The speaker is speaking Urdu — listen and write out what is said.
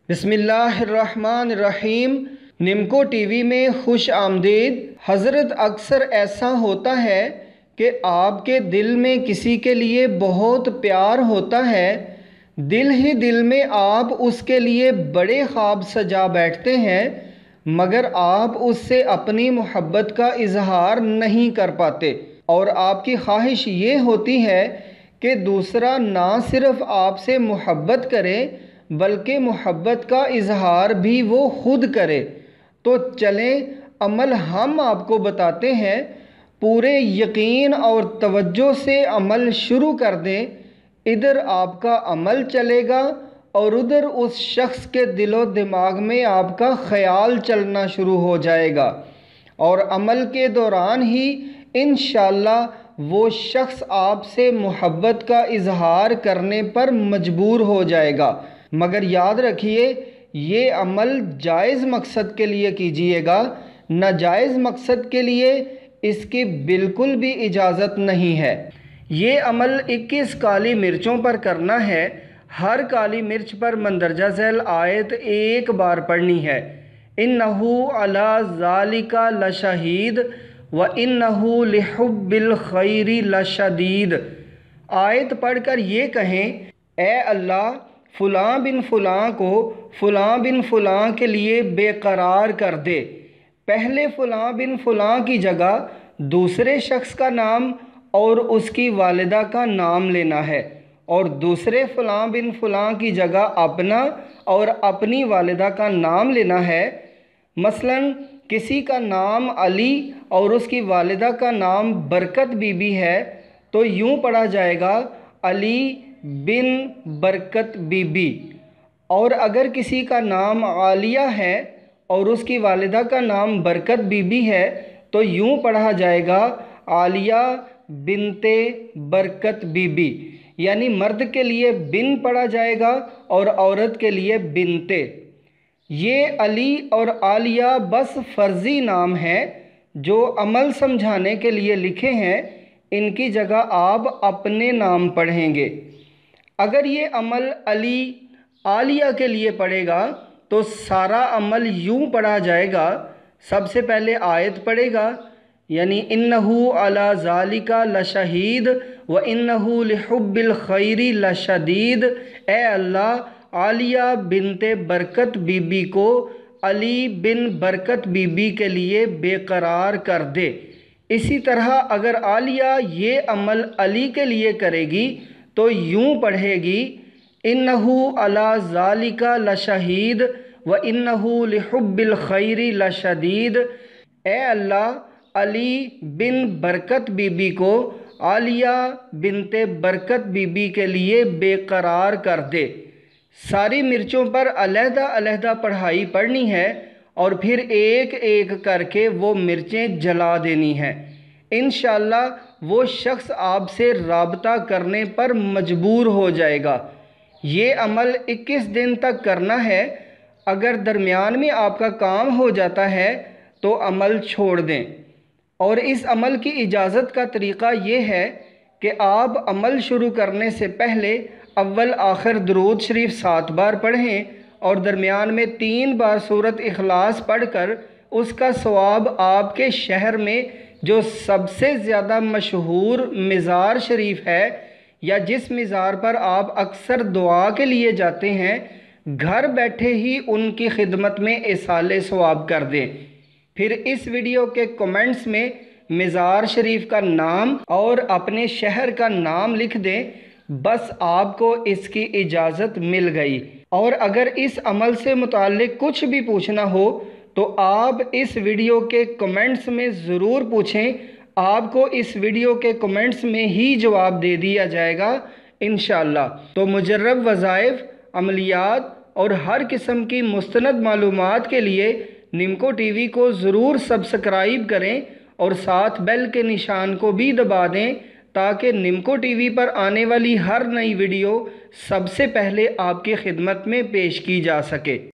بسم اللہ الرحمن الرحیم۔ نمکو ٹی وی میں خوش آمدید۔ حضرت اکثر ایسا ہوتا ہے کہ آپ کے دل میں کسی کے لیے بہت پیار ہوتا ہے، دل ہی دل میں آپ اس کے لیے بڑے خواب سجا بیٹھتے ہیں، مگر آپ اس سے اپنی محبت کا اظہار نہیں کر پاتے، اور آپ کی خواہش یہ ہوتی ہے کہ دوسرا نہ صرف آپ سے محبت کرے بلکہ محبت کا اظہار بھی وہ خود کرے۔ تو چلیں عمل ہم آپ کو بتاتے ہیں، پورے یقین اور توجہ سے عمل شروع کر دیں۔ ادھر آپ کا عمل چلے گا اور ادھر اس شخص کے دل و دماغ میں آپ کا خیال چلنا شروع ہو جائے گا، اور عمل کے دوران ہی انشاءاللہ وہ شخص آپ سے محبت کا اظہار کرنے پر مجبور ہو جائے گا۔ مگر یاد رکھیے، یہ عمل جائز مقصد کے لیے کیجیے گا، ناجائز مقصد کے لیے اس کی بالکل بھی اجازت نہیں ہے۔ یہ عمل 21 کالی مرچوں پر کرنا ہے۔ ہر کالی مرچ پر مندرجہ ذیل آیت ایک بار پڑھنی ہے۔ اِنَّهُ عَلَىٰ ذَلِكَ لَشَهِيدٌ وَإِنَّهُ لِحُبِّ الْخَيْرِ لَشَدِيدٌ۔ آیت پڑھ کر یہ کہیں، اے اللہ فلاں بن فلاں کو فلاں بن فلاں کے لیے بے قرار کر دے۔ پہلے فلاں بن فلاں کی جگہ دوسرے شخص کا نام اور اس کی والدہ کا نام لینا ہے، اور دوسرے فلاں بن فلاں کی جگہ اپنا اور اپنی والدہ کا نام لینا ہے۔ مثلاً کسی کا نام علی اور اس کی والدہ کا نام برکت بی بی ہے تو یوں پڑھا جائے گا، علی بن برکت بی بی۔ اور اگر کسی کا نام عالیہ ہے اور اس کی والدہ کا نام برکت بی بی ہے تو یوں پڑھا جائے گا، عالیہ بنت برکت بی بی، یعنی مرد کے لیے بن پڑھا جائے گا اور عورت کے لیے بنتے۔ یہ علی اور عالیہ بس فرضی نام ہیں جو عمل سمجھانے کے لیے لکھے ہیں، ان کی جگہ آپ اپنے نام پڑھیں گے۔ اگر یہ عمل علی عالیہ کے لیے پڑھے گا تو سارا عمل یوں پڑھا جائے گا، سب سے پہلے آیت پڑھے گا، یعنی اِنَّهُ عَلَىٰ ذَلِكَ لَشَهِيدٌ وَإِنَّهُ لِحُبِّ الْخَيْرِ لَشَدِيدٌ۔ اے اللہ عالیہ بنت برکت بی بی کو علی بن برکت بی بی کے لیے بے قرار کر دے۔ اسی طرح اگر عالیہ یہ عمل علی کے لیے کرے گی تو یوں پڑھے گی، اِنَّهُ عَلَىٰ ذَلِكَ لَشَهِيدٌ وَإِنَّهُ لِحُبِّ الْخَيْرِ لَشَدِيدٌ۔ اے اللہ علی بن برکت بی بی کو عالیہ بنت برکت بی بی کے لیے بے قرار کر دے۔ ساری مرچوں پر علیحدہ علیحدہ پڑھائی پڑھنی ہے اور پھر ایک ایک کر کے وہ مرچیں جلا دینی ہیں۔ انشاءاللہ وہ شخص آپ سے رابطہ کرنے پر مجبور ہو جائے گا۔ یہ عمل 21 دن تک کرنا ہے۔ اگر درمیان میں آپ کا کام ہو جاتا ہے تو عمل چھوڑ دیں، اور اس عمل کی اجازت کا طریقہ یہ ہے کہ آپ عمل شروع کرنے سے پہلے اول آخر درود شریف 7 بار پڑھیں اور درمیان میں 3 بار سورۃ اخلاص پڑھ کر اس کا ثواب آپ کے شہر میں جو سب سے زیادہ مشہور مزار شریف ہے یا جس مزار پر آپ اکثر دعا کے لیے جاتے ہیں، گھر بیٹھے ہی ان کی خدمت میں ایصال ثواب کر دیں۔ پھر اس ویڈیو کے کمنٹس میں مزار شریف کا نام اور اپنے شہر کا نام لکھ دیں، بس آپ کو اس کی اجازت مل گئی۔ اور اگر اس عمل سے متعلق کچھ بھی پوچھنا ہو تو آپ اس ویڈیو کے کمنٹس میں ضرور پوچھیں، آپ کو اس ویڈیو کے کمنٹس میں ہی جواب دے دیا جائے گا انشاءاللہ۔ تو مجرب وظائف، عملیات اور ہر قسم کی مستند معلومات کے لیے نمکو ٹی وی کو ضرور سبسکرائب کریں اور ساتھ بیل کے نشان کو بھی دبا دیں تاکہ نمکو ٹی وی پر آنے والی ہر نئی ویڈیو سب سے پہلے آپ کی خدمت میں پیش کی جا سکے۔